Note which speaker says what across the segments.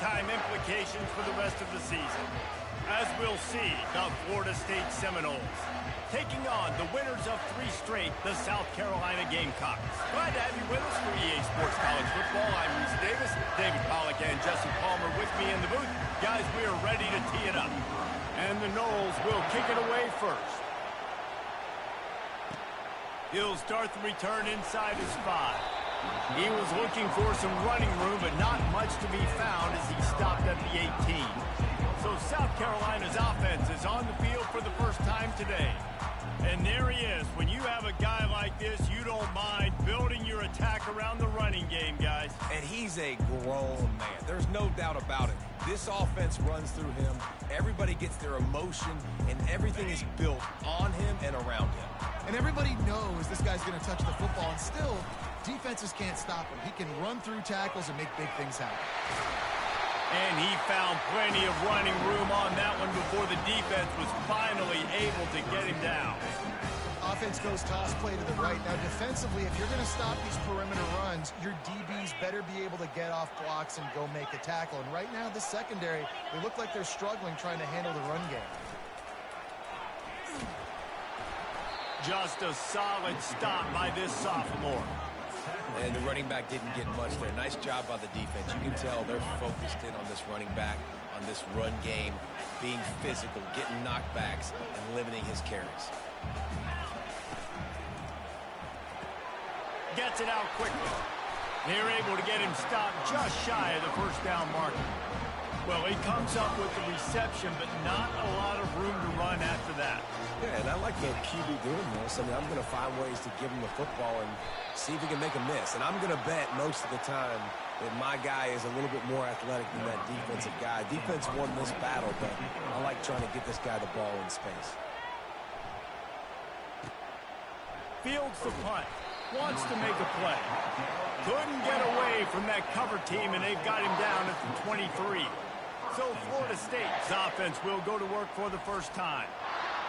Speaker 1: big-time implications for the rest of the season. As we'll see, the Florida State Seminoles taking on the winners of 3 straight, the South Carolina Gamecocks. Glad to have you with us for EA Sports College Football. I'm Reese Davis, David Pollack, and Jesse Palmer with me in the booth. Guys, we are ready to tee it up. And the Noles will kick it away first. He'll start the return inside his 5. He was looking for some running room, but not much to be found as he stopped at the 18. So South Carolina's offense is on the field for the first time today. And there he is. When you have a guy like this, you don't mind building your attack around the running game, guys.
Speaker 2: And he's a grown man. There's no doubt about it. This offense runs through him. Everybody gets their emotion, and everything is built on him and around him.
Speaker 3: And everybody knows this guy's going to touch the football, and still, defenses can't stop him. He can run through tackles and make big things happen.
Speaker 1: And he found plenty of running room on that one before the defense was finally able to get him down.
Speaker 3: Offense goes toss play to the right. Now, defensively, if you're going to stop these perimeter runs, your DBs better be able to get off blocks and go make a tackle. And right now, the secondary, they look like they're struggling trying to handle the run game.
Speaker 1: Just a solid stop by this sophomore.
Speaker 2: And the running back didn't get much there. Nice job by the defense. You can tell they're focused in on this running back, on this run game, being physical, getting knockbacks, and limiting his carries.
Speaker 1: Gets it out quickly. They're able to get him stopped just shy of the first down marker. Well, he comes up with the reception, but not a lot of room to run after that.
Speaker 2: Yeah, and I like the QB doing this. I mean, I'm going to find ways to give him the football and see if he can make a miss. And I'm going to bet most of the time that my guy is a little bit more athletic than that defensive guy. Defense won this battle, but I like trying to get this guy the ball in space.
Speaker 1: Fields the punt. Wants to make a play. Couldn't get away from that cover team, and they've got him down at the 23. So Florida State's offense will go to work for the first time.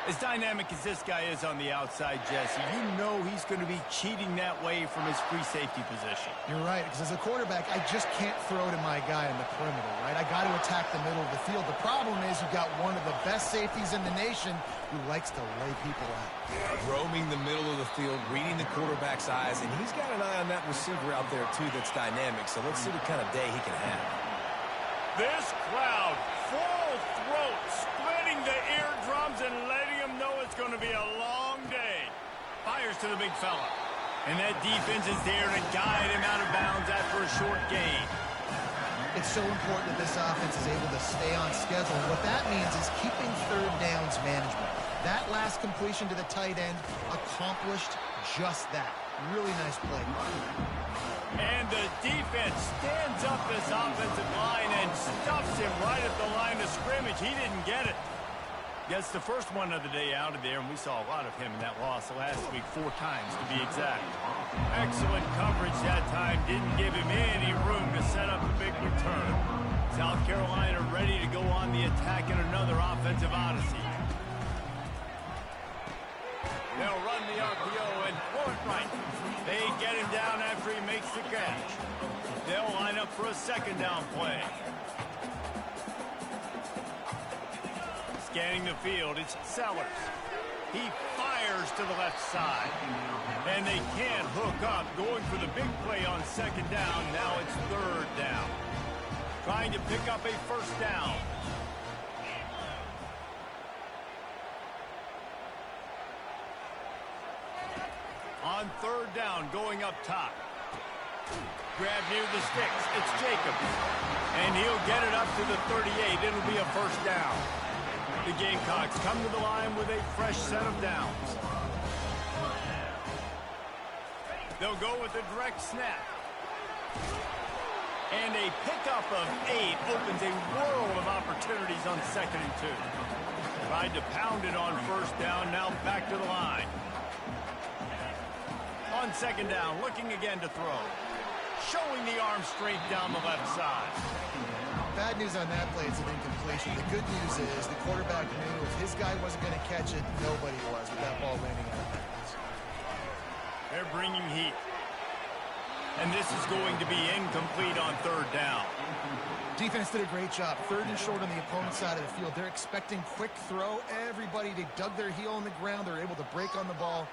Speaker 1: As dynamic as this guy is on the outside, Jesse, you know he's going to be cheating that way from his free safety position.
Speaker 3: You're right, because as a quarterback, I just can't throw to my guy in the perimeter, right? I got to attack the middle of the field. The problem is you've got one of the best safeties in the nation who likes to lay people out.
Speaker 2: Roaming the middle of the field, reading the quarterback's eyes, and he's got an eye on that receiver out there, too, that's dynamic. So let's see what kind of day he can have.
Speaker 1: This crowd, full throat, splitting the eardrums and letting him know it's going to be a long day. Fires to the big fella. And that defense is there to guide him out of bounds after a short gain.
Speaker 3: It's so important that this offense is able to stay on schedule. And what that means is keeping third downs management. That last completion to the tight end accomplished just that. Really nice play.
Speaker 1: And the defense stands up this offensive line and stuffs him right at the line of scrimmage. He didn't get it. Gets the first one of the day out of there, and we saw a lot of him in that loss last week, 4 times to be exact. Excellent coverage that time. Didn't give him any room to set up a big return. South Carolina ready to go on the attack in another offensive odyssey. They'll run the RPO and throw it right. They get him down after he makes the catch. They'll line up for a second down play. Scanning the field, it's Sellers. He fires to the left side. And they can't hook up. Going for the big play on second down. Now it's third down. Trying to pick up a first down. On third down, going up top. Grab near the sticks. It's Jacobs. And he'll get it up to the 38. It'll be a first down. The Gamecocks come to the line with a fresh set of downs. They'll go with a direct snap. And a pickup of 8 opens a world of opportunities on 2nd and 2. Tried to pound it on first down, now back to the line. On second down, looking again to throw. Showing the arm strength down the left side.
Speaker 3: Bad news on that play, it's an incompletion. The good news is the quarterback knew if his guy wasn't going to catch it, nobody was with that ball landing out of bounds.
Speaker 1: They're bringing heat. And this is going to be incomplete on third down.
Speaker 3: defense did a great job. 3rd and short on the opponent's side of the field. They're expecting quick throw. Everybody, they dug their heel on the ground. They're able to break on the ball.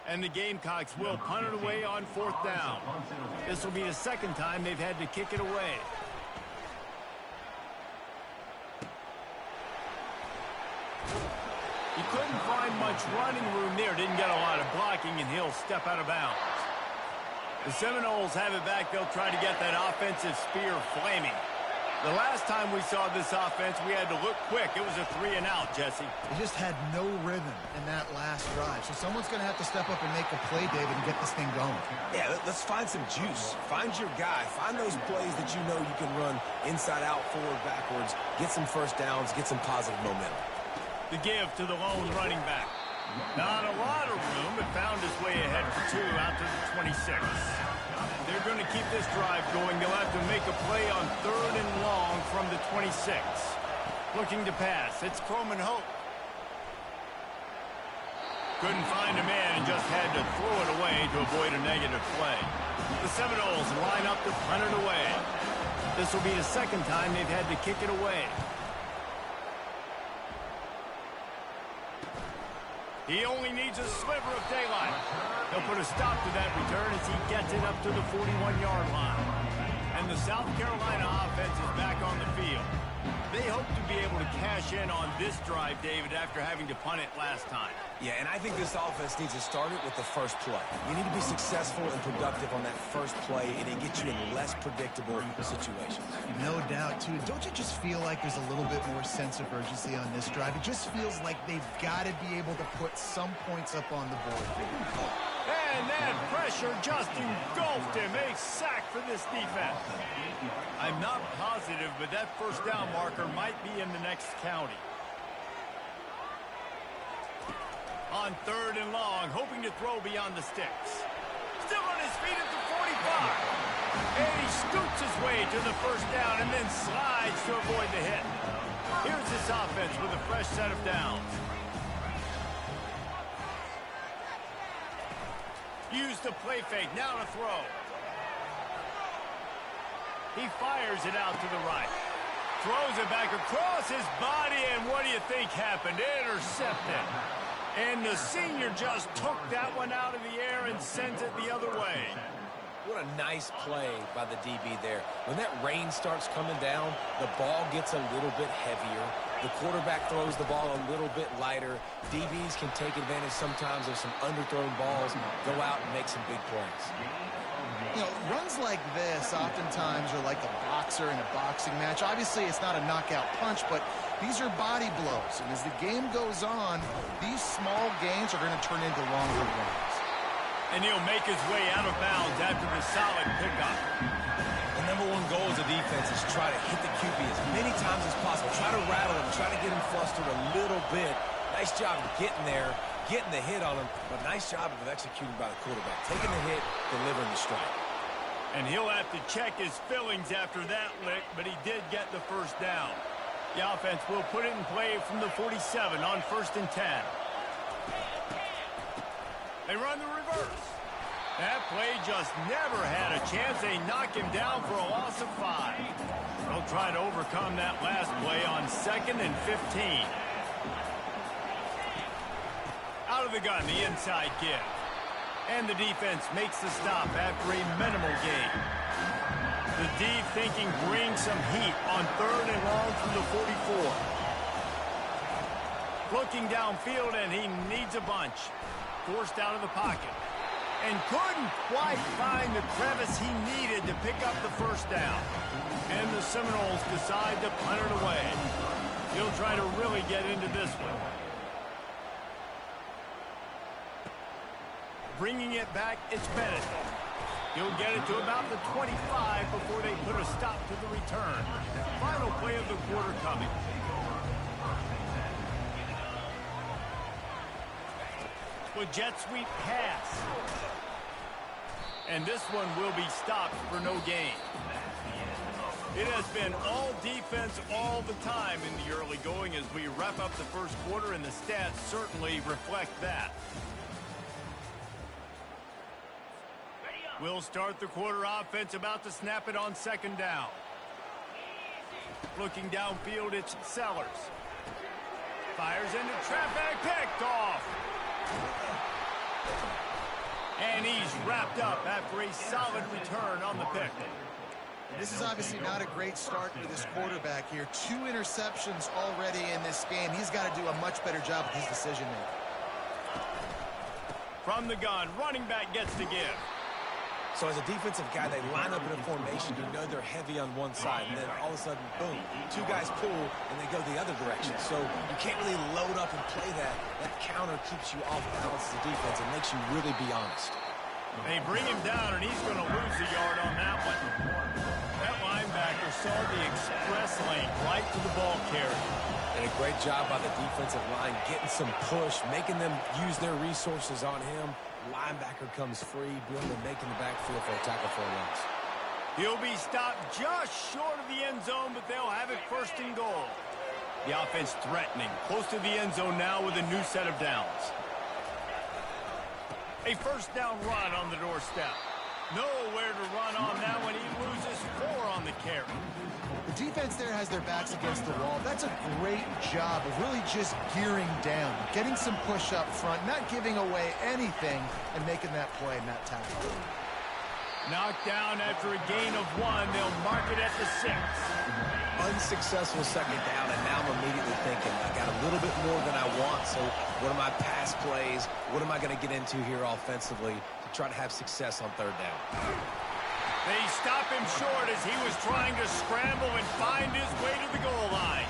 Speaker 1: And the Gamecocks will punt it away on 4th down. This will be the 2nd time they've had to kick it away. He couldn't find much running room there. Didn't get a lot of blocking, and he'll step out of bounds. The Seminoles have it back. They'll try to get that offensive spear flaming. The last time we saw this offense, we had to look quick. It was a 3-and-out, Jesse.
Speaker 3: They just had no rhythm in that last drive. So someone's going to have to step up and make a play, David, and get this thing going. Yeah,
Speaker 2: let's find some juice. Find your guy. Find those plays that you know you can run inside out, forward, backwards. Get some first downs. Get some positive momentum.
Speaker 1: The give to the lone running back. Not a lot of room, but found his way ahead for 2 out to the 26. They're going to keep this drive going. They'll have to make a play on 3rd and long from the 26. Looking to pass. It's Croman Hope. Couldn't find a man and just had to throw it away to avoid a negative play. The Seminoles line up to punt it away. This will be the 2nd time they've had to kick it away. He only needs a sliver of daylight. He'll put a stop to that return as he gets it up to the 41-yard line. And the South Carolina offense is back on the field. They hope to be able to cash in on this drive, David, after having to punt it last time.
Speaker 2: Yeah, and I think this offense needs to start it with the first play. You need to be successful and productive on that first play, and it gets you in less predictable situations.
Speaker 3: No doubt, too. Don't you just feel like there's a little bit more sense of urgency on this drive? It just feels like they've got to be able to put some points up on the board.
Speaker 1: And that pressure just engulfed him. A sack for this defense. I'm not positive, but that first down marker might be in the next county. On 3rd and long, hoping to throw beyond the sticks. Still on his feet at the 45. And he scoots his way to the first down and then slides to avoid the hit. Here's this offense with a fresh set of downs. Use the play fake, now to throw. He fires it out to the right. Throws it back across his body, and what do you think happened? Intercepted. And the senior just took that one out of the air and sends it the other way.
Speaker 2: What a nice play by the DB there. When that rain starts coming down, the ball gets a little bit heavier. The quarterback throws the ball a little bit lighter. DBs can take advantage sometimes of some underthrown balls, go out and make some big plays.
Speaker 3: You know, runs like this oftentimes are like a boxer in a boxing match. Obviously, it's not a knockout punch, but these are body blows. And as the game goes on, these small gains are going to turn into longer runs.
Speaker 1: And he'll make his way out of bounds after the solid pickup.
Speaker 2: The number one goal as a defense is try to hit the QB as many times as possible. Try to rattle him, try to get him flustered a little bit. Nice job of getting there, getting the hit on him, but nice job of executing by the quarterback. Taking the hit, delivering the strike.
Speaker 1: And he'll have to check his fillings after that lick, but he did get the first down. The offense will put it in play from the 47 on 1st and 10. They run the reverse. That play just never had a chance. They knock him down for a loss of 5. They'll try to overcome that last play on 2nd and 15. Out of the gun, the inside give. And the defense makes the stop after a minimal gain. The D thinking bring some heat on 3rd and long from the 44. Looking downfield, and he needs a bunch. Forced out of the pocket. And couldn't quite find the crevice he needed to pick up the first down. And the Seminoles decide to punt it away. He'll try to really get into this one. Bringing it back, it's Bennett. He'll get it to about the 25 before they put a stop play of the quarter coming. With jet sweep pass. And this one will be stopped for no gain. It has been all defense all the time in the early going as we wrap up the first quarter, and the stats certainly reflect that. We'll start the quarter offense, about to snap it on second down. Looking downfield, it's Sellers. Fires into traffic, picked off. And he's wrapped up after a solid return on the pick.
Speaker 3: This is obviously not a great start for this quarterback here. 2 interceptions already in this game. He's got to do a much better job with his decision-making.
Speaker 1: From the gun, running back gets to give.
Speaker 2: So as a defensive guy, they line up in a formation. You know they're heavy on one side, and then all of a sudden, boom, 2 guys pull, and they go the other direction. So you can't really load up and play that. That counter keeps you off balance as a defense and makes you really be honest.
Speaker 1: They bring him down, and he's going to lose a yard on that one. That linebacker saw the express lane right to the ball carrier.
Speaker 2: And a great job by the defensive line, getting some push, making them use their resources on him. Linebacker comes free, doing the making the backfield for a tackle for a loss.
Speaker 1: He'll be stopped just short of the end zone, but they'll have it first and goal. The offense threatening, close to the end zone now with a new set of downs. A first down run on the doorstep. Nowhere to run on that one. He loses 4 on the carry.
Speaker 3: The defense there has their backs against the wall. That's a great job of really just gearing down, getting some push up front, not giving away anything, and making that play and that tackle.
Speaker 1: Knocked down after a gain of 1. They'll mark it at the 6.
Speaker 2: Unsuccessful second down, and now I'm immediately thinking, I got a little bit more than I want, so what are my pass plays? What am I going to get into here offensively to try to have success on third down?
Speaker 1: They stop him short as he was trying to scramble and find his way to the goal line.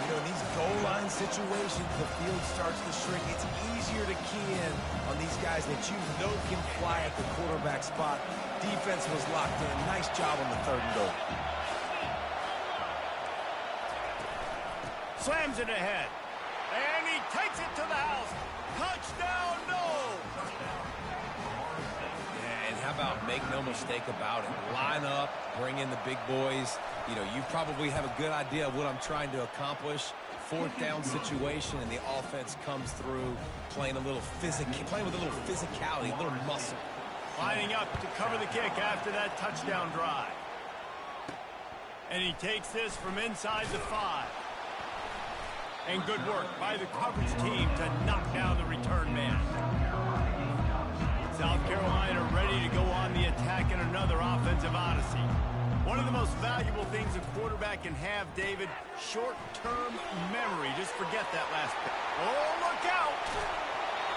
Speaker 2: You know, in these goal line situations, the field starts to shrink. It's easier to key in on these guys that you know can fly at the quarterback spot. Defense was locked in. Nice job on the third and goal.
Speaker 1: Slams it ahead. And he takes it to the house. Touchdown, no!
Speaker 2: And how about make no mistake about it? Line up, bring in the big boys. You know, you probably have a good idea of what I'm trying to accomplish. Fourth down situation, and the offense comes through playing with a little physicality, a little muscle.
Speaker 1: Lining up to cover the kick after that touchdown drive. And he takes this from inside the 5. And good work by the coverage team to knock down the return man. South Carolina ready to go on the attack in another offensive odyssey. One of the most valuable things a quarterback can have, David, short-term memory. Just forget that last pick. Oh, look out!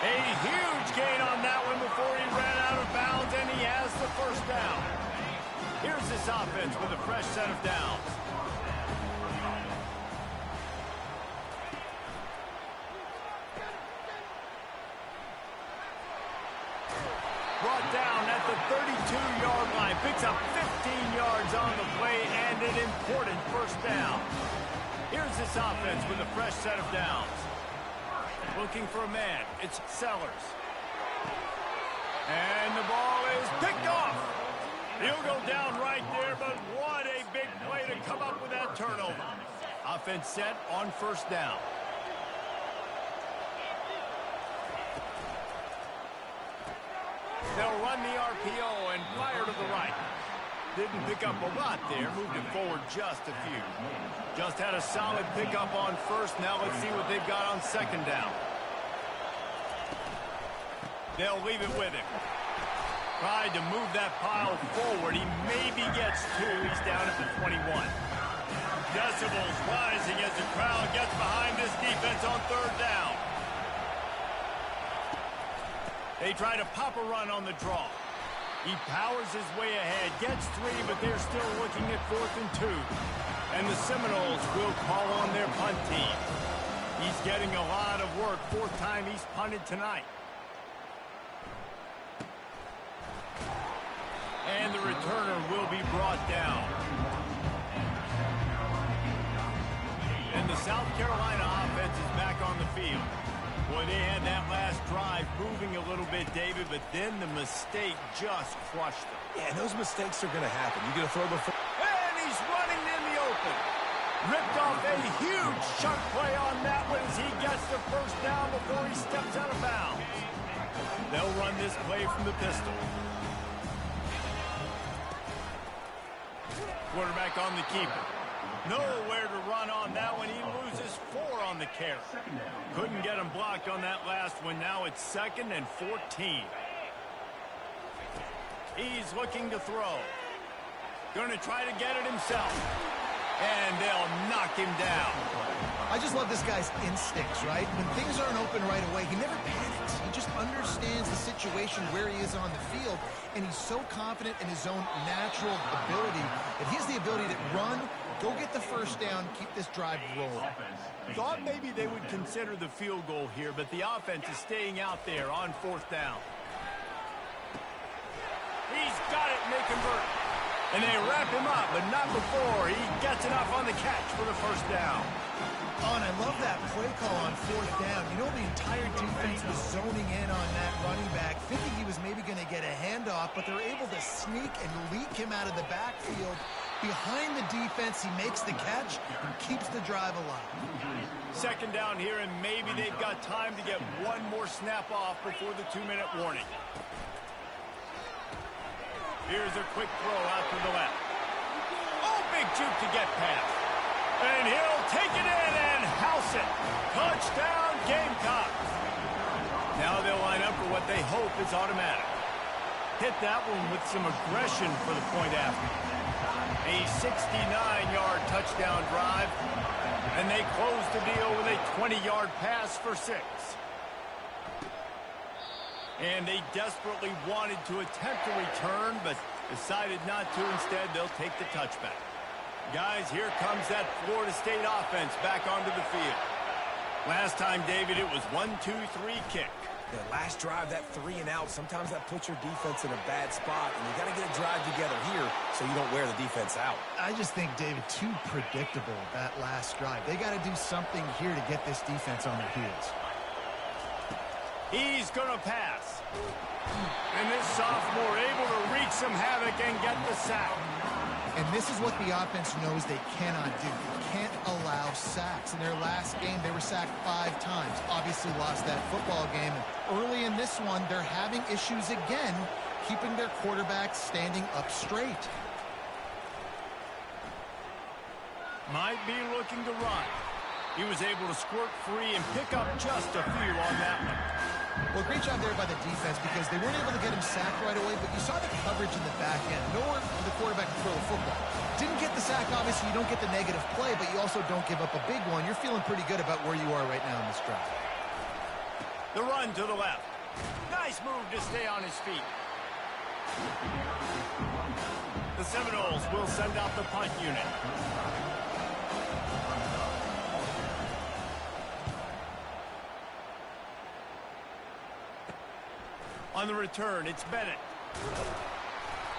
Speaker 1: A huge gain on that one before he ran out of bounds, and he has the first down. Here's this offense with a fresh set of downs. Brought down at the 32-yard line. Picks up 15 yards on the play and an important first down. Here's this offense with a fresh set of downs. Looking for a man. It's Sellers. And the ball is picked off. He'll go down right there, but what a big play to come up with that turnover. Offense set on first down. They'll run the RPO and fire to the right. Didn't pick up a lot there. Moved it forward just a few. Just had a solid pickup on first. Now let's see what they've got on second down. They'll leave it with him. Tried to move that pile forward. He maybe gets 2. He's down at the 21. Decibels rising as the crowd gets behind this defense on third down. They try to pop a run on the draw. He powers his way ahead, gets 3, but they're still looking at 4th and 2. And the Seminoles will call on their punt team. He's getting a lot of work. 4th time he's punted tonight. And the returner will be brought down. moving a little bit, David, but then the mistake just crushed them.
Speaker 2: Yeah, and those mistakes are going to happen. You're going to throw the
Speaker 1: And he's running in the open. Ripped off a huge chunk play on that one as he gets the first down before he steps out of bounds. They'll run this play from the pistol. Quarterback on the keeper. Nowhere to run on that one. He loses 4 on the carry. Couldn't get him blocked on that last one. Now it's 2nd and 14. He's looking to throw. Going to try to get it himself. And they'll knock him down.
Speaker 3: I just love this guy's instincts, right? When things aren't open right away, he never panics. He just understands the situation where he is on the field, and he's so confident in his own natural ability that he has the ability to run, go get the first down, keep this drive rolling.
Speaker 1: Thought maybe they would consider the field goal here, but the offense is staying out there on 4th down. He's got it, and they convert. And they wrap him up, but not before he gets enough on the catch for the first down.
Speaker 3: Oh, and I love that play call on 4th down. You know, the entire defense was zoning in on that running back, thinking he was maybe going to get a handoff, but they're able to sneak and leak him out of the backfield. Behind the defense, he makes the catch and keeps the drive alive.
Speaker 1: 2nd down here, and maybe they've got time to get one more snap off before the 2-minute warning. Here's a quick throw out to the left. Oh, big juke to get past. And he'll take it in and house it. Touchdown, Gamecocks. Now they'll line up for what they hope is automatic. Hit that one with some aggression for the point after. A 69-yard touchdown drive. And they close the deal with a 20-yard pass for 6. And they desperately wanted to attempt a return, but decided not to. Instead, they'll take the touchback. Guys, here comes that Florida State offense back onto the field. Last time, David, it was 1-2-3 kick.
Speaker 2: The last drive, that 3 and out, sometimes that puts your defense in a bad spot, and you got to get a drive together here so you don't wear the defense out.
Speaker 3: I just think, David, too predictable, that last drive. They got to do something here to get this defense on their heels.
Speaker 1: He's going to pass. And this sophomore able to wreak some havoc and get the sack.
Speaker 3: And this is what the offense knows they cannot do. They can't allow sacks. In their last game, they were sacked 5 times. Obviously lost that football game. And early in this one, they're having issues again, keeping their quarterback standing up straight.
Speaker 1: Might be looking to run. He was able to squirt free and pick up just a few on that one.
Speaker 3: Well, great job there by the defense because they weren't able to get him sacked right away, but you saw the coverage in the back end. Nowhere for the quarterback to throw the football. Didn't get the sack, obviously. You don't get the negative play, but you also don't give up a big one. You're feeling pretty good about where you are right now in this drive.
Speaker 1: The run to the left. Nice move to stay on his feet. The Seminoles will send out the punt unit. On the return, it's Bennett.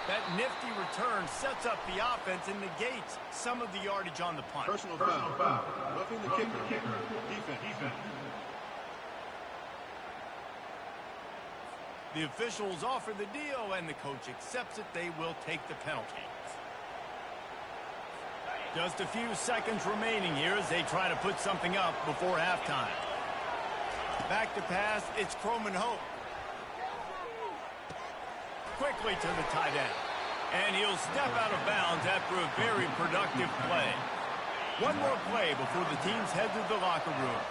Speaker 1: That nifty return sets up the offense and negates some of the yardage on the punt.
Speaker 4: Personal foul. Roughing the kicker. Defense.
Speaker 1: The officials offer the deal, and the coach accepts it. They will take the penalty. Just a few seconds remaining here as they try to put something up before halftime. Back to pass, it's Croman Hope. Quickly to the tight end. And he'll step out of bounds after a very productive play. One more play before the teams head to the locker room.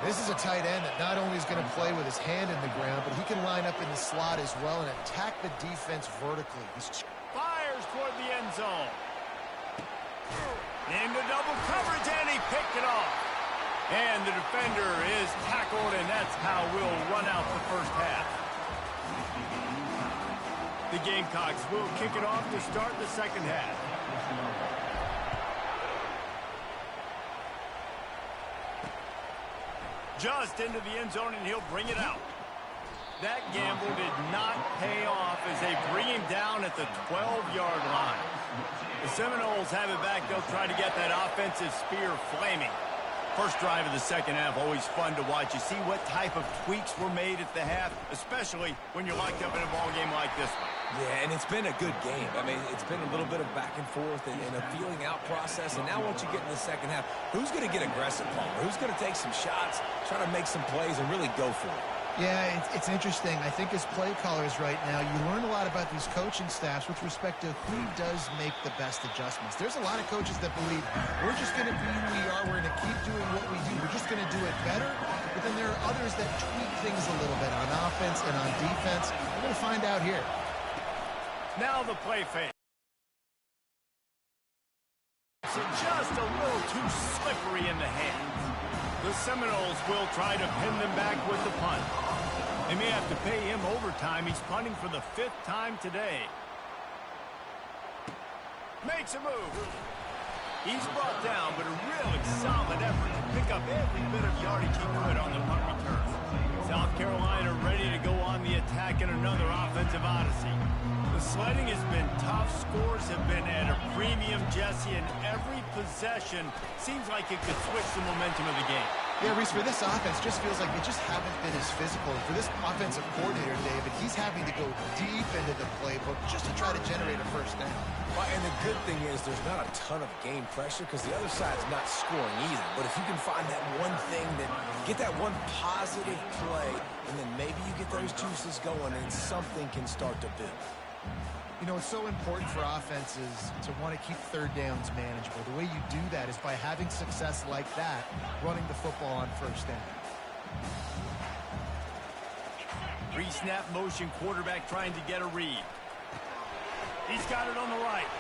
Speaker 3: This is a tight end that not only is going to play with his hand in the ground, but he can line up in the slot as well and attack the defense vertically.
Speaker 1: Fires toward the end zone. Into double coverage, and he picked it off. And the defender is tackled, and that's how we'll run out the first half. The Gamecocks will kick it off to start the second half. Just into the end zone, and he'll bring it out. That gamble did not pay off as they bring him down at the 12-yard line. The Seminoles have it back. They'll try to get that offensive spear flaming. First drive of the second half, always fun to watch. You see what type of tweaks were made at the half, especially when you're locked up in a ball game like this one.
Speaker 2: Yeah, and it's been a good game. I mean, it's been a little bit of back and forth and a feeling out process. And now once you get in the second half, who's going to get aggressive, Paul? Who's going to take some shots, try to make some plays, and really go for it?
Speaker 3: Yeah, it's interesting. I think as play callers right now, you learn a lot about these coaching staffs with respect to who does make the best adjustments. There's a lot of coaches that believe we're just going to be who we are. We're going to keep doing what we do. We're just going to do it better. But then there are others that tweak things a little bit on offense and on defense. We're going to find out here.
Speaker 1: Now the play fake. So just a little too slippery in the hands. The Seminoles will try to pin them back with the punt. They may have to pay him overtime. He's punting for the 5th time today. Makes a move. He's brought down, but a really solid effort to pick up every bit of yardage he could on the punt return. South Carolina ready to go on the attack in another offensive odyssey. The sledding has been tough. Scores have been at a premium, Jesse, and every possession seems like it could switch the momentum of the game.
Speaker 3: Yeah, Reese, for this offense, just feels like they just haven't been as physical. And for this offensive coordinator, David, he's having to go deep into the playbook just to try to generate a first down.
Speaker 2: Well, and the good thing is there's not a ton of game pressure because the other side's not scoring either. But if you can find that one thing, that get that one positive play, and then maybe you get those juices going and something can start to build.
Speaker 3: You know, it's so important for offenses to want to keep third downs manageable. The way you do that is by having success like that, running the football on first down.
Speaker 1: Pre-snap motion, quarterback trying to get a read. He's got it on the right.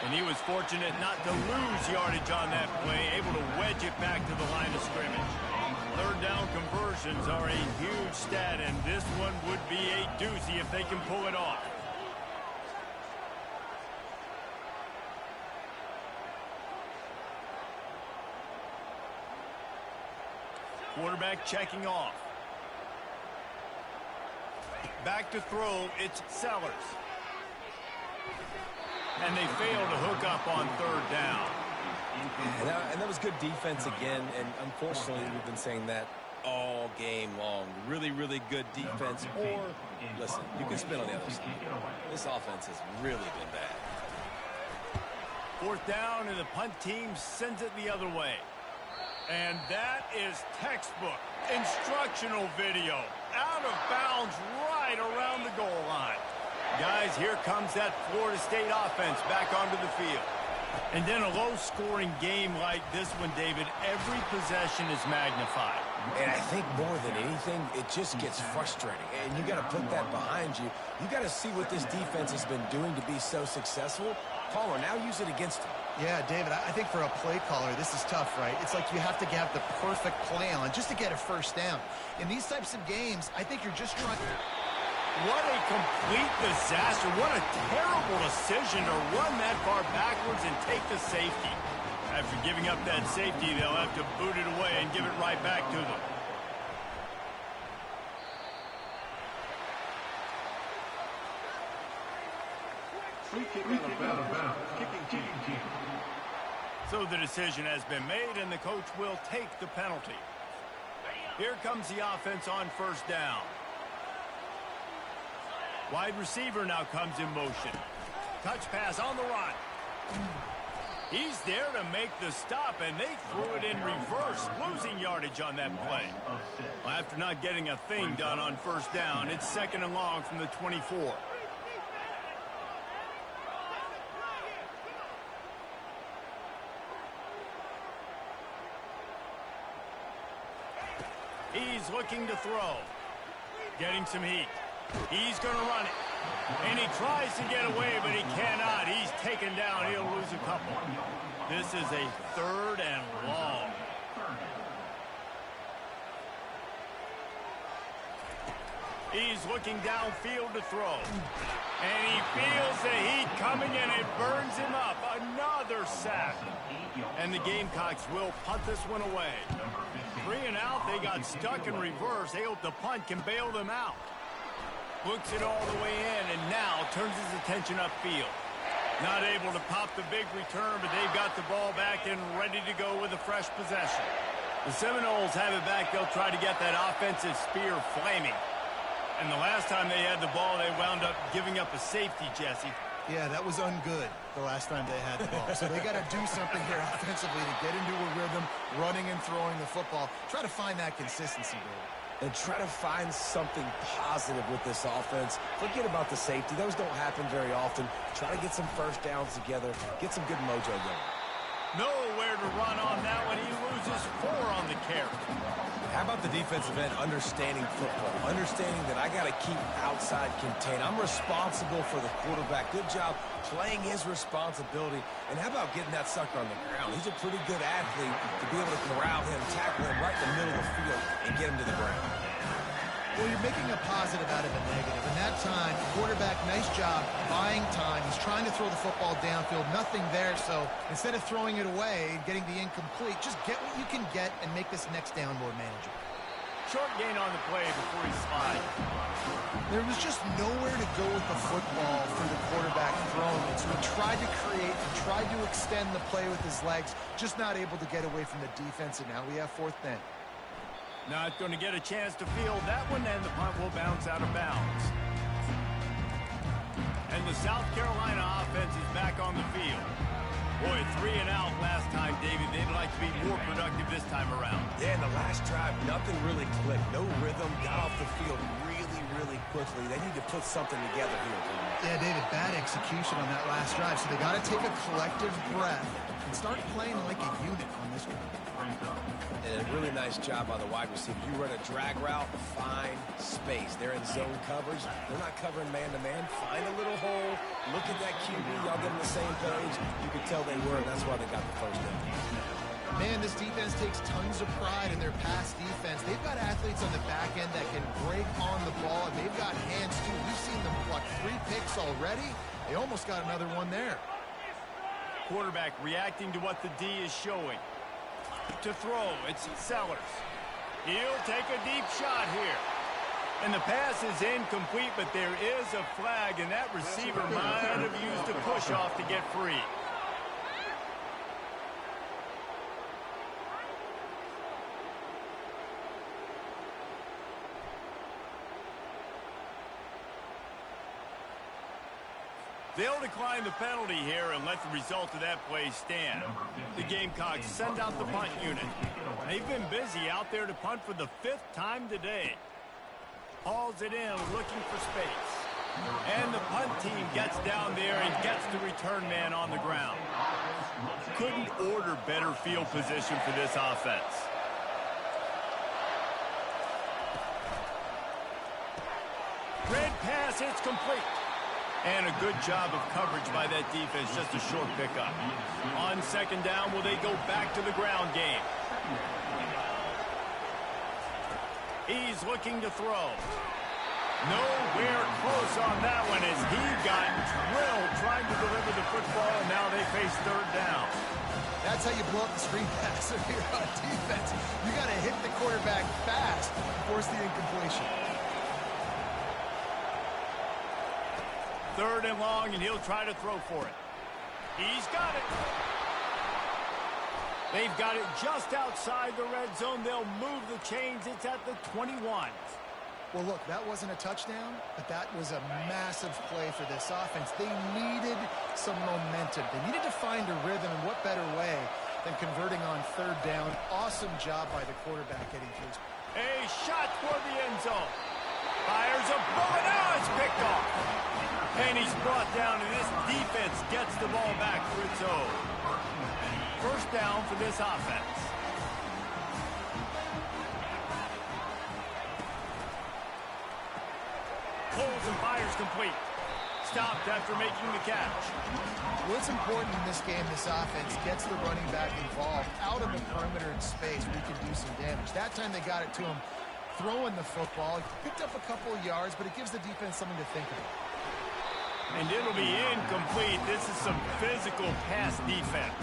Speaker 1: And he was fortunate not to lose yardage on that play, able to wedge it back to the line of scrimmage. Third down conversions are a huge stat, and this one would be a doozy if they can pull it off. Quarterback checking off. Back to throw, it's Sellers. And they fail to hook up on third down.
Speaker 2: And that was good defense again, and unfortunately we've been saying that all game long. Really, really good defense. Or, listen, you can spin on the other side. This offense has really been bad.
Speaker 1: Fourth down, and the punt team sends it the other way. And that is textbook instructional video. Out of bounds right around the goal line. Guys, here comes that Florida State offense back onto the field. And then a low-scoring game like this one, David, every possession is magnified.
Speaker 2: And I think more than anything, it just gets frustrating. And you got to put that behind you. You got to see what this defense has been doing to be so successful. Caller, now use it against them.
Speaker 3: Yeah, David, I think for a play caller, this is tough, right? It's like you have to have the perfect play on just to get a first down. In these types of games, I think you're just trying...
Speaker 1: What a complete disaster. What a terrible decision to run that far backwards and take the safety. After giving up that safety, they'll have to boot it away and give it right back to them.
Speaker 4: Free kick out of bounds. Kicking team.
Speaker 1: So the decision has been made, and the coach will take the penalty. Here comes the offense on first down. Wide receiver now comes in motion. Touch pass on the run. He's there to make the stop, and they threw it in reverse, losing yardage on that play. Well, after not getting a thing done on first down, it's 2nd and long from the 24. He's looking to throw. Getting some heat. He's going to run it. And he tries to get away, but he cannot. He's taken down. He'll lose a couple. This is a 3rd and long. He's looking downfield to throw. And he feels the heat coming, and it burns him up. Another sack. And the Gamecocks will punt this one away. 3 and out, they got stuck in reverse. They hope the punt can bail them out. Looks it all the way in, and now turns his attention upfield. Not able to pop the big return, but they've got the ball back and ready to go with a fresh possession. The Seminoles have it back. They'll try to get that offensive spear flaming. And the last time they had the ball, they wound up giving up a safety, Jesse.
Speaker 3: Yeah, that was ungood the last time they had the ball. So they got to do something here offensively to get into a rhythm, running and throwing the football. Try to find that consistency, David.
Speaker 2: And try to find something positive with this offense. Forget about the safety. Those don't happen very often. Try to get some first downs together. Get some good mojo going.
Speaker 1: Nowhere to run on that one. He loses 4 on the carry.
Speaker 2: How about the defensive end understanding football, understanding that I got to keep outside contained. I'm responsible for the quarterback. Good job playing his responsibility. And how about getting that sucker on the ground? He's a pretty good athlete to be able to corral him, tackle him right in the middle of the field, and get him to the ground.
Speaker 3: Well, you're making a positive out of a negative. And that time, quarterback, nice job buying time. He's trying to throw the football downfield. Nothing there. So instead of throwing it away and getting the incomplete, just get what you can get and make this next down more manageable.
Speaker 1: Short gain on the play before he slides.
Speaker 3: There was just nowhere to go with the football for the quarterback throwing it. So he tried to create and tried to extend the play with his legs, just not able to get away from the defense. And now we have 4th down.
Speaker 1: Not going to get a chance to field that one, and the punt will bounce out of bounds. And the South Carolina offense is back on the field. Boy, 3 and out last time, David. They'd like to be more productive this time around.
Speaker 2: Yeah, in the last drive, nothing really clicked. No rhythm, got off the field really quickly. They need to put something together here.
Speaker 3: Yeah, David, bad execution on that last drive. So they got to take a collective breath and start playing like a unit on this one.
Speaker 2: And a really nice job by the wide receiver. You run a drag route, find space. They're in zone coverage. They're not covering man-to-man. Find a little hole. Look at that QB. Y'all get on the same page. You can tell they were, and that's why they got the first down.
Speaker 3: Man, this defense takes tons of pride in their pass defense. They've got athletes on the back end that can break on the ball, and they've got hands, too. We've seen them pluck 3 picks already. They almost got another one there.
Speaker 1: Quarterback reacting to what the D is showing. To throw, it's Sellers. He'll take a deep shot here. And the pass is incomplete, but there is a flag, and that receiver might have used a push-off to get free. They'll decline the penalty here and let the result of that play stand. The Gamecocks send out the punt unit. They've been busy out there to punt for the 5th time today. Hauls it in, looking for space. And the punt team gets down there and gets the return man on the ground. Couldn't order better field position for this offense. Red pass, it's complete. And a good job of coverage by that defense, just a short pickup. On 2nd down, will they go back to the ground game? He's looking to throw. Nowhere close on that one as he got drilled trying to deliver the football, and now they face 3rd down.
Speaker 3: That's how you blow up the screen pass if you're on defense. You got to hit the quarterback fast and force the incompletion.
Speaker 1: 3rd and long, and he'll try to throw for it. He's got it. They've got it just outside the red zone. They'll move the chains. It's at the 21.
Speaker 3: Well, look, that wasn't a touchdown, but that was a massive play for this offense. They needed some momentum. They needed to find a rhythm, and what better way than converting on 3rd down. Awesome job by the quarterback getting through.
Speaker 1: A shot toward the end zone. Fires a bullet. Now it's picked off. And he's brought down, and this defense gets the ball back for its own. 1st down for this offense. Pulls and fires complete. Stopped after making the catch.
Speaker 3: What's important in this game, this offense gets the running back involved out of the perimeter in space where he can do some damage. That time they got it to him throwing the football. He picked up a couple of yards, but it gives the defense something to think about.
Speaker 1: And it'll be incomplete. This is some physical pass defense.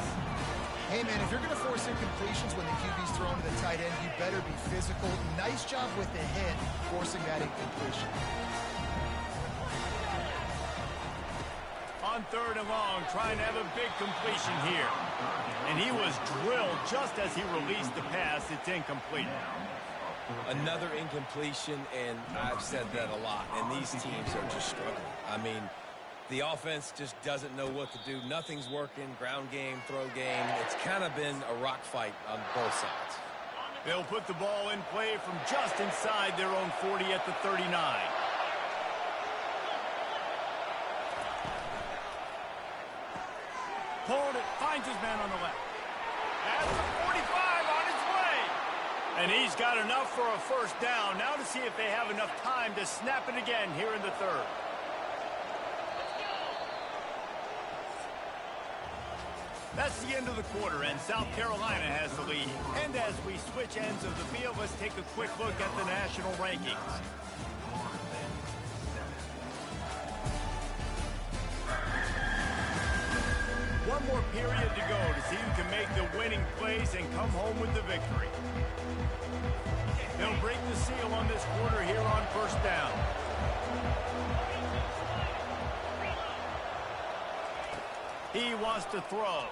Speaker 3: Hey, man, if you're going to force incompletions when the QB's thrown to the tight end, you better be physical. Nice job with the hit, forcing that incompletion.
Speaker 1: On 3rd and long, trying to have a big completion here. And he was drilled just as he released the pass. It's incomplete.
Speaker 2: Another incompletion, and I've said that a lot, and these teams are just struggling. I mean, the offense just doesn't know what to do. Nothing's working. Ground game, throw game. It's kind of been a rock fight on both sides.
Speaker 1: They'll put the ball in play from just inside their own 40 at the 39. Hold it, finds his man on the left. At the 45, on his way. And he's got enough for a first down. Now to see if they have enough time to snap it again here in the 3rd. That's the end of the quarter, and South Carolina has the lead. And as we switch ends of the field, let's take a quick look at the national rankings. One more period to go to see who can make the winning plays and come home with the victory. They'll break the seal on this quarter here on first down. He wants to throw.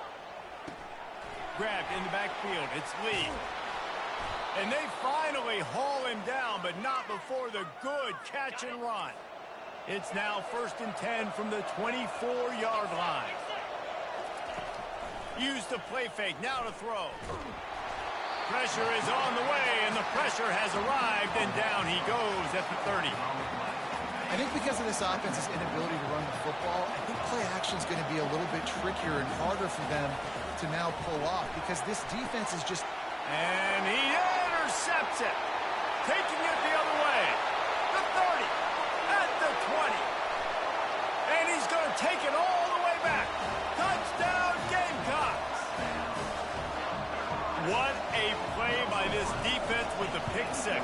Speaker 1: Grabbed in the backfield. It's Lee. And they finally haul him down, but not before the good catch and run. It's now 1st and 10 from the 24-yard line. Use the play fake. Now to throw. Pressure is on the way, and the pressure has arrived, and down he goes at the 30.
Speaker 3: I think because of this offense's inability to run the football, I think play action is going to be a little bit trickier and harder for them to now pull off because this defense is just...
Speaker 1: And he intercepts it, taking it the other way. The 30, at the 20. And he's going to take it all the way back. Touchdown, Gamecocks. What a play by this defense with the pick six.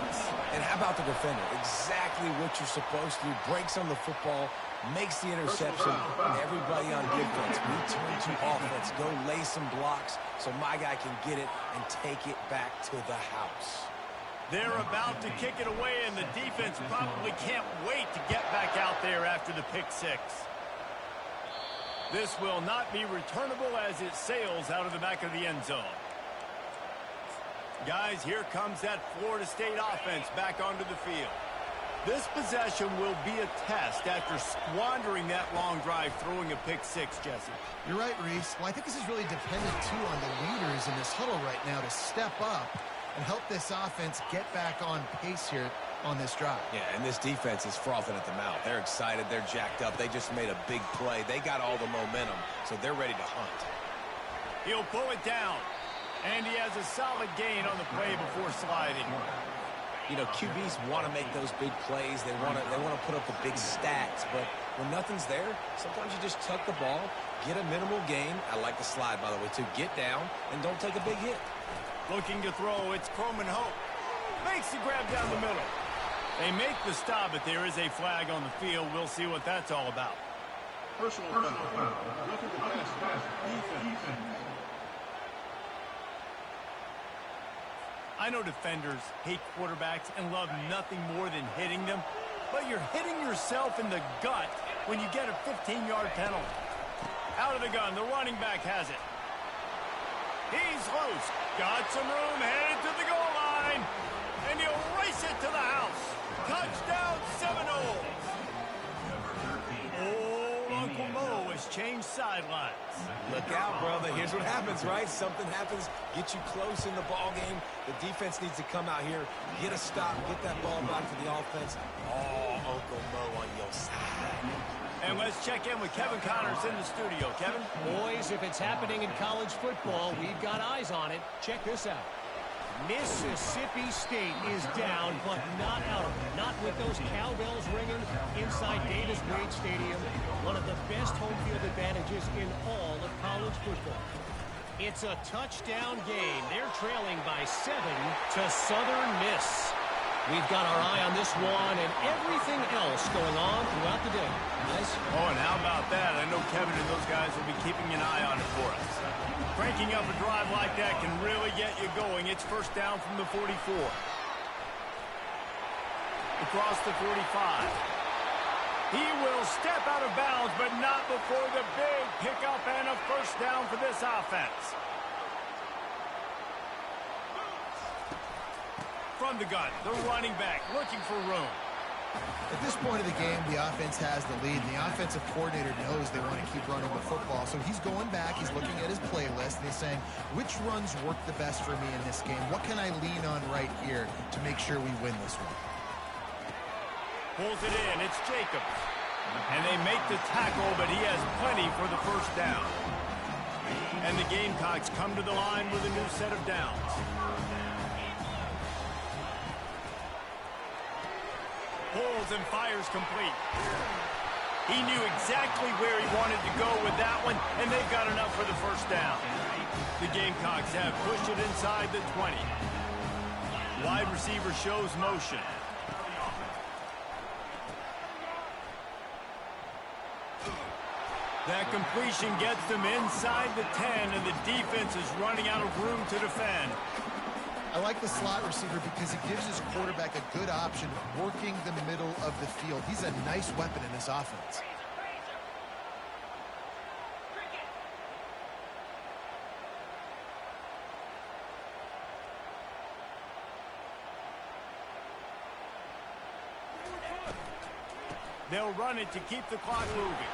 Speaker 2: And how about the defender? Exactly what you're supposed to do. Breaks on the football, makes the interception. Everybody on defense, we turn to offense. Go lay some blocks so my guy can get it and take it back to the house.
Speaker 1: They're about to kick it away, and the defense probably can't wait to get back out there after the pick six. This will not be returnable as it sails out of the back of the end zone. Guys, here comes that Florida State offense back onto the field. This possession will be a test after squandering that long drive throwing a pick six, Jesse.
Speaker 3: You're right, Reese. Well, I think this is really dependent, too, on the leaders in this huddle right now to step up and help this offense get back on pace here on this drive.
Speaker 2: Yeah, and this defense is frothing at the mouth. They're excited. They're jacked up. They just made a big play. They got all the momentum, so they're ready to hunt.
Speaker 1: He'll pull it down. And he has a solid gain on the play before sliding.
Speaker 2: You know, QBs want to make those big plays. They want to put up the big stats. But when nothing's there, sometimes you just tuck the ball, get a minimal gain. I like the slide, by the way, too. Get down and don't take a big hit.
Speaker 1: Looking to throw, it's Croman Hope. Makes the grab down the middle. They make the stop, but there is a flag on the field. We'll see what that's all about.
Speaker 4: Personal foul. Roughing the pass. Defense.
Speaker 1: I know defenders hate quarterbacks and love nothing more than hitting them, but you're hitting yourself in the gut when you get a 15-yard penalty. Out of the gun, the running back has it. He's loose. Got some room, headed to the goal line, and he'll race it to the house. Touchdown, Seminoles. Old Uncle Mo has changed sidelines.
Speaker 2: Look out, brother. Here's what happens, right? Something happens, get you close in the ball game. The defense needs to come out here, get a stop, get that ball back to the offense. Oh, Uncle Mo on your side.
Speaker 1: And let's check in with Kevin Connors in the studio. Kevin?
Speaker 5: Boys, if it's happening in college football, we've got eyes on it. Check this out. Mississippi State is down, but not out of it. Not with those cowbells ringing inside Davis-Wade Stadium, one of the best home field advantages in all of college football. It's a touchdown game. They're trailing by 7 to Southern Miss. We've got our eye on this one and everything else going on throughout the day. Guys?
Speaker 1: Oh, and how about that? I know Kevin and those guys will be keeping an eye on it for us. Cranking up a drive like that can really get you going. It's first down from the 44. Across the 45. He will step out of bounds, but not before the big pickup and a first down for this offense. From the gun, the running back looking for room.
Speaker 3: At this point of the game, the offense has the lead, and the offensive coordinator knows they want to keep running the football. So he's going back, he's looking at his playlist, and he's saying, which runs work the best for me in this game? What can I lean on right here to make sure we win this one?
Speaker 1: Pulls it in, it's Jacobs. And they make the tackle, but he has plenty for the first down. And the Gamecocks come to the line with a new set of downs. Pulls and fires complete. He knew exactly where he wanted to go with that one, and they've got enough for the first down. The Gamecocks have pushed it inside the 20. Wide receiver shows motion. That completion gets them inside the 10, and the defense is running out of room to defend.
Speaker 3: I like the slot receiver because it gives his quarterback a good option of working the middle of the field. He's a nice weapon in this offense.
Speaker 1: They'll run it to keep the clock moving.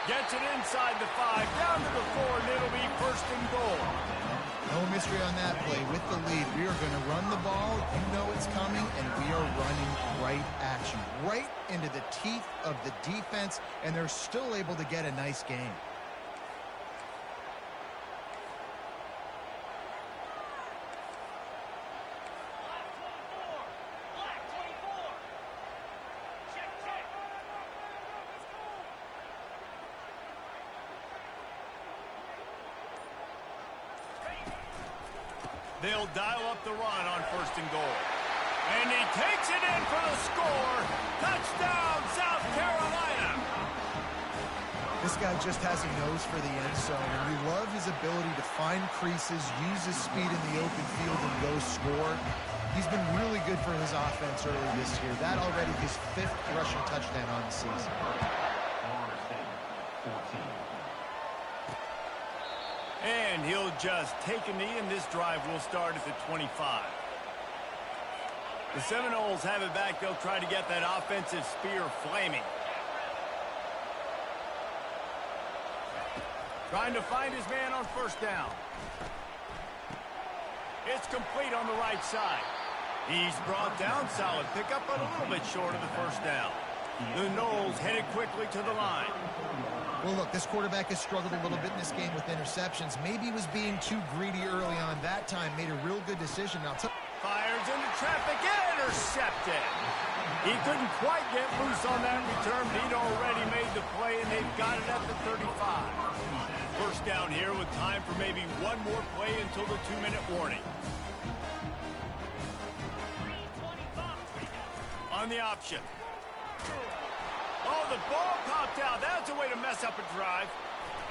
Speaker 1: Gets it inside the 5, down to the 4, and it'll be first and goal.
Speaker 3: No mystery on that play. With the lead, we are going to run the ball. You know it's coming, and we are running right at you. Right into the teeth of the defense, and they're still able to get a nice game.
Speaker 1: They'll dial up the run on first and goal. And he takes it in for the score. Touchdown, South Carolina.
Speaker 3: This guy just has a nose for the end zone, and we love his ability to find creases, use his speed in the open field, and go score. He's been really good for his offense early this year. That already his 5th rushing touchdown on the season.
Speaker 1: And he'll just take a knee, and this drive will start at the 25. The Seminoles have it back. They'll try to get that offensive spear flaming. Trying to find his man on first down. It's complete on the right side. He's brought down, solid pickup, but a little bit short of the first down. The Noles headed quickly to the line.
Speaker 3: Well, look, this quarterback has struggled a little bit in this game with interceptions. Maybe he was being too greedy early on. That time made a real good decision. Now,
Speaker 1: fires into traffic, intercepted. He couldn't quite get loose on that return, but he'd already made the play, and they've got it at the 35. First down here with time for maybe one more play until the 2-minute warning. On the option. Oh, the ball popped out. That's a way to mess up a drive.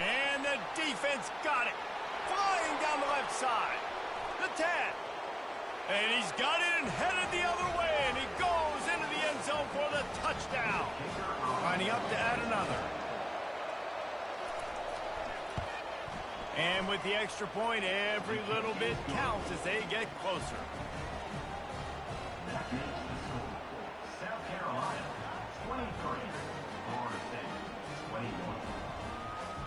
Speaker 1: And the defense got it. Flying down the left side. The 10. And he's got it and headed the other way. And he goes into the end zone for the touchdown. Lining up to add another. And with the extra point, every little bit counts as they get closer.
Speaker 6: South Carolina, 23.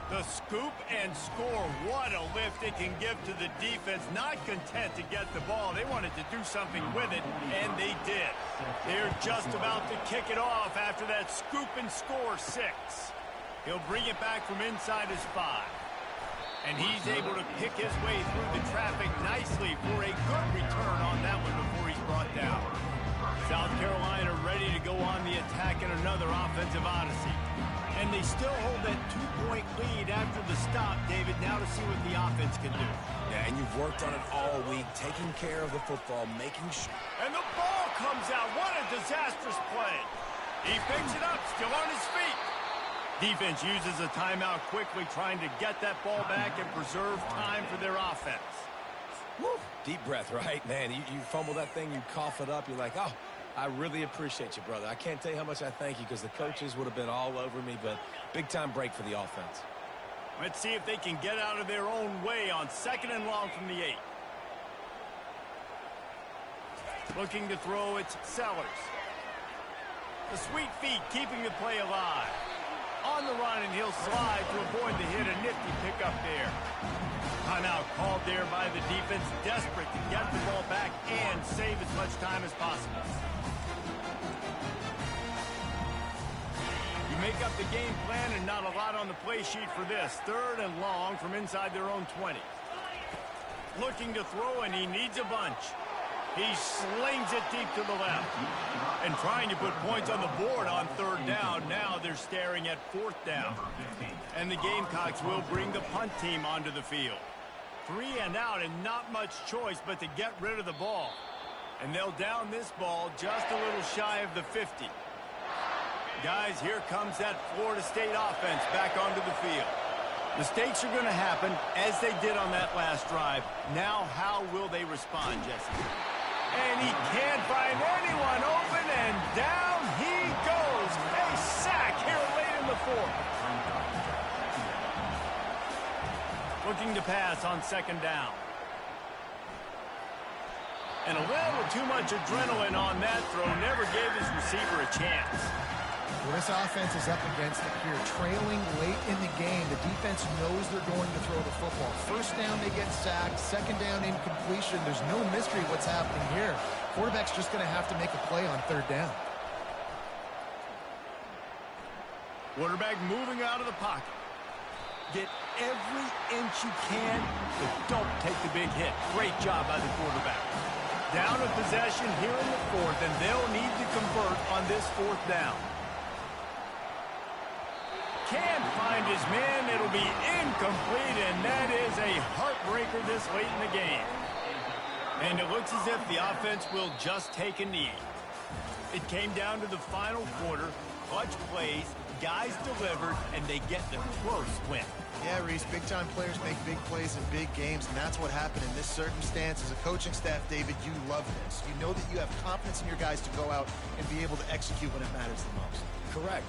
Speaker 1: The scoop and score. What a lift it can give to the defense. Not content to get the ball. They wanted to do something with it, and they did. They're just about to kick it off after that scoop and score 6. He'll bring it back from inside his 5. And he's able to pick his way through the traffic nicely for a good return on that one before he's brought down. South Carolina ready to go on the attack in another offensive odyssey. And they still hold that 2-point lead after the stop, David. Now to see what the offense can do.
Speaker 2: Yeah, and you've worked on it all week, taking care of the football, making sure.
Speaker 1: And the ball comes out. What a disastrous play. He picks it up, still on his feet. Defense uses a timeout quickly, trying to get that ball back and preserve time for their offense.
Speaker 2: Woo. Deep breath, right? Man, you fumble that thing, you cough it up, you're like, oh, I really appreciate you, brother. I can't tell you how much I thank you because the coaches would have been all over me, but big-time break for the offense.
Speaker 1: Let's see if they can get out of their own way on 2nd and long from the 8. Looking to throw, it's Sellers. The sweet feet keeping the play alive. On the run, and he'll slide to avoid the hit. A nifty pickup there. Timeout called there by the defense, desperate to get the ball back and save as much time as possible. You make up the game plan and not a lot on the play sheet for this. 3rd and long from inside their own 20. Looking to throw, and he needs a bunch. He slings it deep to the left. And trying to put points on the board on 3rd down. Now they're staring at 4th down. And the Gamecocks will bring the punt team onto the field. 3 and out, and not much choice but to get rid of the ball. And they'll down this ball just a little shy of the 50. Guys, here comes that Florida State offense back onto the field. Mistakes are going to happen as they did on that last drive. Now, how will they respond, Jesse? And he can't find anyone open, and down he goes. A sack here late in the 4th. Looking to pass on 2nd down. And a little too much adrenaline on that throw. Never gave his receiver a chance.
Speaker 3: Well, this offense is up against it here. Trailing late in the game, the defense knows they're going to throw the football. 1st down, they get sacked. 2nd down, incompletion. There's no mystery what's happening here. Quarterback's just going to have to make a play on 3rd down.
Speaker 1: Quarterback moving out of the pocket. Get every inch you can, but don't take the big hit. Great job by the quarterback. Down a possession here in the 4th, and they'll need to convert on this 4th down. Can't find his man. It'll be incomplete, and that is a heartbreaker this late in the game. And it looks as if the offense will just take a knee. It came down to the final quarter. Clutch plays, guys delivered, and they get their first win.
Speaker 3: Yeah, Reese, big-time players make big plays in big games, and that's what happened in this circumstance. As a coaching staff, David, you love this. You know that you have confidence in your guys to go out and be able to execute when it matters the most.
Speaker 2: Correct.